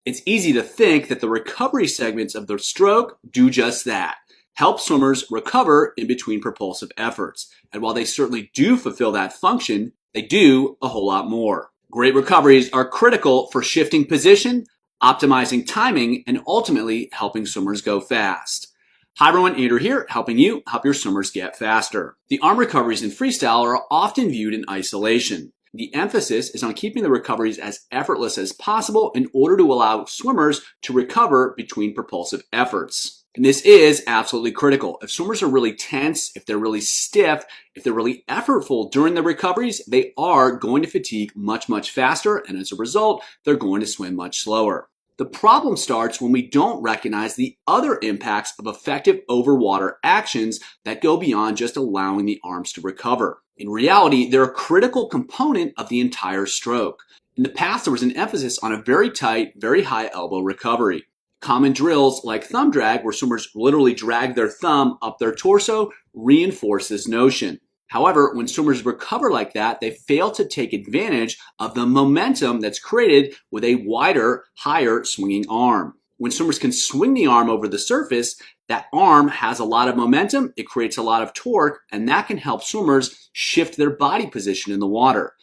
It's easy to think that the recovery segments of the stroke do just that. Help swimmers recover in between propulsive efforts. And while they certainly do fulfill that function, they do a whole lot more. Great recoveries are critical for shifting position, optimizing timing, and ultimately helping swimmers go fast. Hi everyone, Andrew here, helping you help your swimmers get faster. The arm recoveries in freestyle are often viewed in isolation. The emphasis is on keeping the recoveries as effortless as possible in order to allow swimmers to recover between propulsive efforts. And this is absolutely critical. If swimmers are really tense, if they're really stiff, if they're really effortful during the recoveries, they are going to fatigue much faster, and as a result, they're going to swim much slower. The problem starts when we don't recognize the other impacts of effective overwater actions that go beyond just allowing the arms to recover. In reality, they're a critical component of the entire stroke. In the past, there was an emphasis on a very tight, very high elbow recovery. Common drills like thumb drag, where swimmers literally drag their thumb up their torso, reinforce this notion. However, when swimmers recover like that, they fail to take advantage of the momentum that's created with a wider, higher swinging arm. When swimmers can swing the arm over the surface, that arm has a lot of momentum, it creates a lot of torque, and that can help swimmers shift their body position in the water.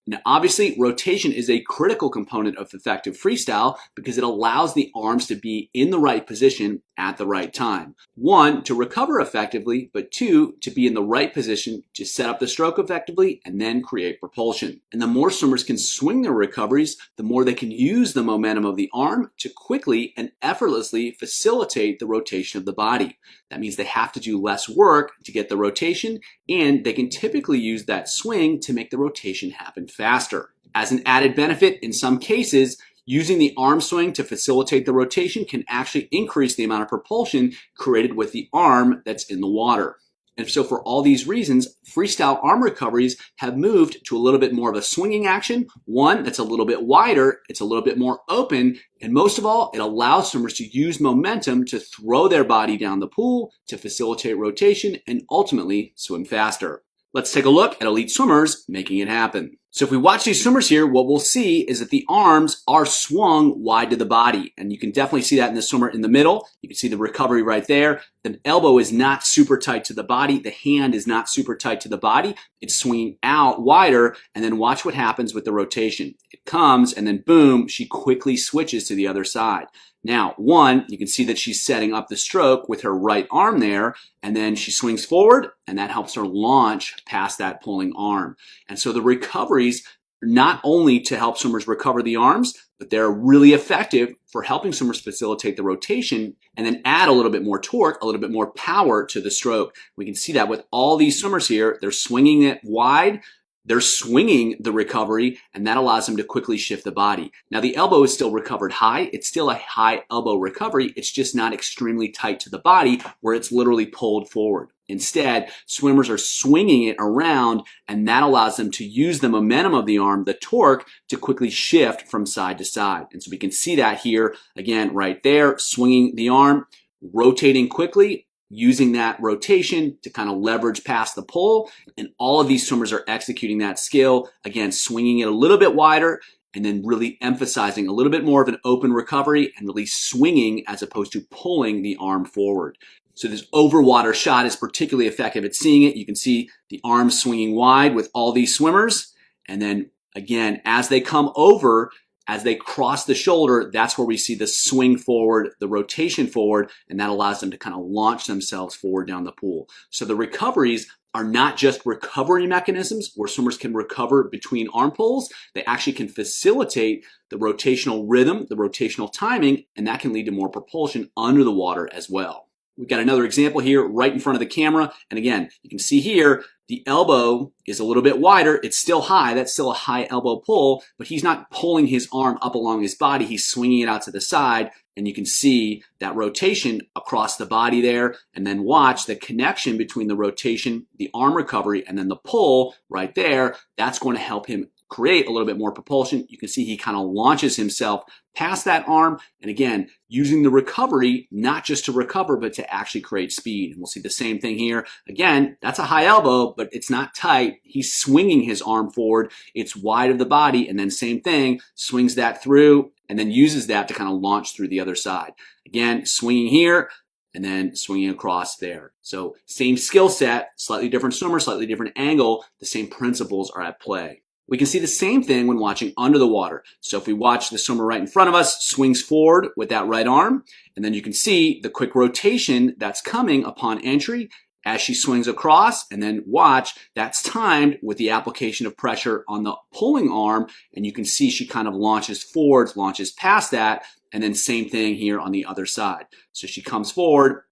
Now, obviously, rotation is a critical component of effective freestyle because it allows the arms to be in the right position at the right time. One, to recover effectively, but two, to be in the right position to set up the stroke effectively and then create propulsion. And the more swimmers can swing their recoveries, the more they can use the momentum of the arm to quickly and effortlessly facilitate the rotation of the body. That means they have to do less work to get the rotation, and they can typically use that swing to make the rotation happen faster. As an added benefit, in some cases, using the arm swing to facilitate the rotation can actually increase the amount of propulsion created with the arm that's in the water. And so for all these reasons, freestyle arm recoveries have moved to a little bit more of a swinging action, one that's a little bit wider, it's a little bit more open, and most of all, it allows swimmers to use momentum to throw their body down the pool, to facilitate rotation, and ultimately swim faster. Let's take a look at elite swimmers making it happen. So if we watch these swimmers here, what we'll see is that the arms are swung wide to the body. And you can definitely see that in the swimmer in the middle. You can see the recovery right there. The elbow is not super tight to the body. The hand is not super tight to the body. It's swinging out wider. And then watch what happens with the rotation. It comes and then boom, she quickly switches to the other side. Now, one, you can see that she's setting up the stroke with her right arm there, and then she swings forward, and that helps her launch past that pulling arm. And so the recoveries are not only to help swimmers recover the arms, but they're really effective for helping swimmers facilitate the rotation and then add a little bit more torque, a little bit more power to the stroke. We can see that with all these swimmers here, they're swinging it wide. They're swinging the recovery, and that allows them to quickly shift the body. Now, the elbow is still recovered high. It's still a high elbow recovery. It's just not extremely tight to the body where it's literally pulled forward. Instead, swimmers are swinging it around, and that allows them to use the momentum of the arm, the torque, to quickly shift from side to side. And so we can see that here, again, right there, swinging the arm, rotating quickly, using that rotation to kind of leverage past the pole. And all of these swimmers are executing that skill, again, swinging it a little bit wider and then really emphasizing a little bit more of an open recovery and really swinging as opposed to pulling the arm forward. So this overwater shot is particularly effective at seeing it. You can see the arm swinging wide with all these swimmers. And then again, as they come over, as they cross the shoulder, that's where we see the swing forward, the rotation forward, and that allows them to kind of launch themselves forward down the pool. So the recoveries are not just recovery mechanisms where swimmers can recover between arm pulls. They actually can facilitate the rotational rhythm, the rotational timing, and that can lead to more propulsion under the water as well. We've got another example here right in front of the camera. And again, you can see here, the elbow is a little bit wider. It's still high. That's still a high elbow pull, but he's not pulling his arm up along his body. He's swinging it out to the side. And you can see that rotation across the body there. And then watch the connection between the rotation, the arm recovery, and then the pull right there. That's going to help him create a little bit more propulsion. You can see he kind of launches himself past that arm. And again, using the recovery, not just to recover, but to actually create speed. And we'll see the same thing here. Again, that's a high elbow, but it's not tight. He's swinging his arm forward. It's wide of the body. And then same thing, swings that through, and then uses that to kind of launch through the other side. Again, swinging here, and then swinging across there. So same skill set, slightly different swimmer, slightly different angle, the same principles are at play. We can see the same thing when watching under the water. So if we watch the swimmer right in front of us, swings forward with that right arm, and then you can see the quick rotation that's coming upon entry as she swings across, and then watch, that's timed with the application of pressure on the pulling arm, and you can see she kind of launches forwards, launches past that, and then same thing here on the other side. So she comes forward,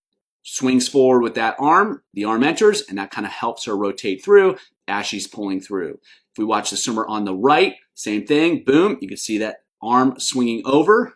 swings forward with that arm, the arm enters, and that kind of helps her rotate through as she's pulling through. If we watch the swimmer on the right, same thing, boom, you can see that arm swinging over,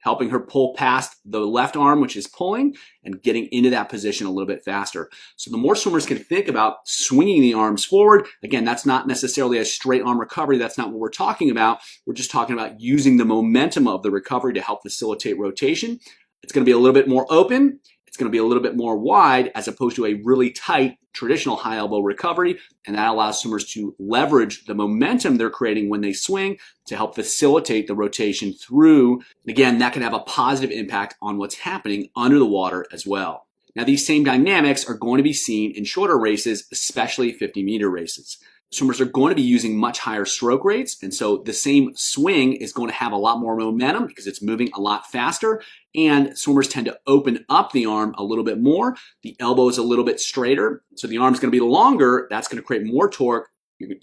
helping her pull past the left arm, which is pulling, and getting into that position a little bit faster. So the more swimmers can think about swinging the arms forward, again, that's not necessarily a straight arm recovery. That's not what we're talking about. We're just talking about using the momentum of the recovery to help facilitate rotation. It's going to be a little bit more open. It's going to be a little bit more wide as opposed to a really tight traditional high elbow recovery, and that allows swimmers to leverage the momentum they're creating when they swing to help facilitate the rotation through. And again, that can have a positive impact on what's happening under the water as well. Now, these same dynamics are going to be seen in shorter races, especially 50-meter races. Swimmers are going to be using much higher stroke rates, and so the same swing is going to have a lot more momentum because it's moving a lot faster, and swimmers tend to open up the arm a little bit more. The elbow is a little bit straighter, so the arm's going to be longer. That's going to create more torque.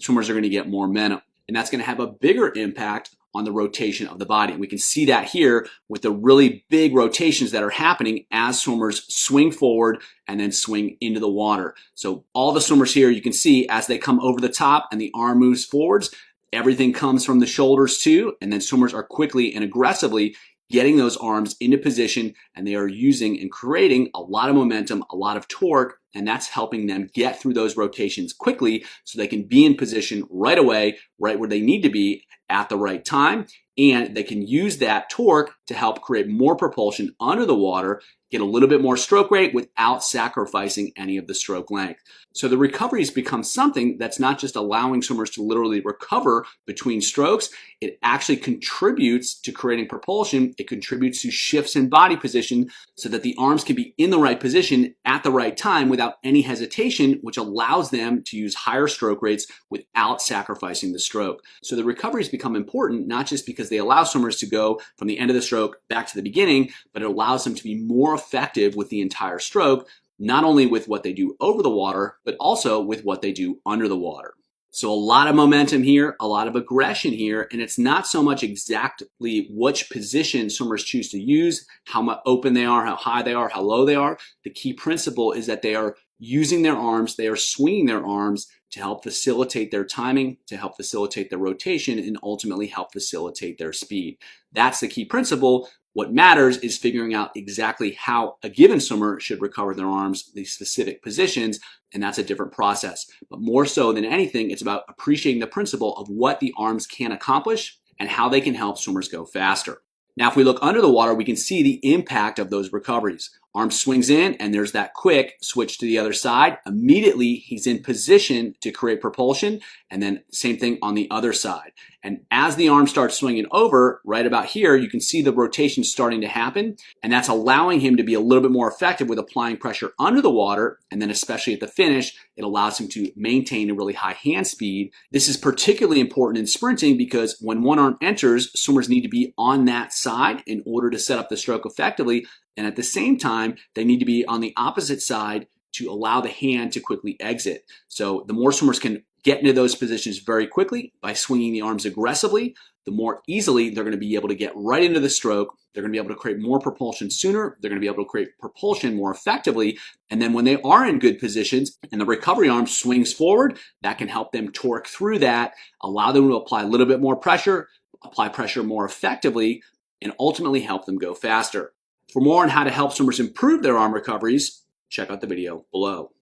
Swimmers are going to get more momentum, and that's going to have a bigger impact on the rotation of the body. And we can see that here with the really big rotations that are happening as swimmers swing forward and then swing into the water. So all the swimmers here, you can see as they come over the top and the arm moves forwards, everything comes from the shoulders too, and then swimmers are quickly and aggressively getting those arms into position, and they are using and creating a lot of momentum, a lot of torque, and that's helping them get through those rotations quickly so they can be in position right away, right where they need to be at the right time, and they can use that torque to help create more propulsion under the water, get a little bit more stroke rate without sacrificing any of the stroke length. So the recovery has become something that's not just allowing swimmers to literally recover between strokes, it actually contributes to creating propulsion. It contributes to shifts in body position so that the arms can be in the right position at the right time without any hesitation, which allows them to use higher stroke rates without sacrificing the stroke. So the recovery has become important, not just because they allow swimmers to go from the end of the stroke back to the beginning, but it allows them to be more effective with the entire stroke, not only with what they do over the water, but also with what they do under the water. So a lot of momentum here, a lot of aggression here, and it's not so much exactly which position swimmers choose to use, how much open they are, how high they are, how low they are. The key principle is that they are using their arms, they are swinging their arms to help facilitate their timing, to help facilitate their rotation, and ultimately help facilitate their speed. That's the key principle. What matters is figuring out exactly how a given swimmer should recover their arms, these specific positions, and that's a different process. But more so than anything, it's about appreciating the principle of what the arms can accomplish and how they can help swimmers go faster. Now, if we look under the water, we can see the impact of those recoveries. Arm swings in, and there's that quick switch to the other side. Immediately, he's in position to create propulsion, and then same thing on the other side. And as the arm starts swinging over, right about here, you can see the rotation starting to happen, and that's allowing him to be a little bit more effective with applying pressure under the water, and then especially at the finish, it allows him to maintain a really high hand speed. This is particularly important in sprinting because when one arm enters, swimmers need to be on that side in order to set up the stroke effectively, and at the same time, they need to be on the opposite side to allow the hand to quickly exit. So the more swimmers can get into those positions very quickly by swinging the arms aggressively, the more easily they're going to be able to get right into the stroke. They're going to be able to create more propulsion sooner. They're going to be able to create propulsion more effectively. And then when they are in good positions and the recovery arm swings forward, that can help them torque through that, allow them to apply a little bit more pressure, apply pressure more effectively, and ultimately help them go faster. For more on how to help swimmers improve their arm recoveries, check out the video below.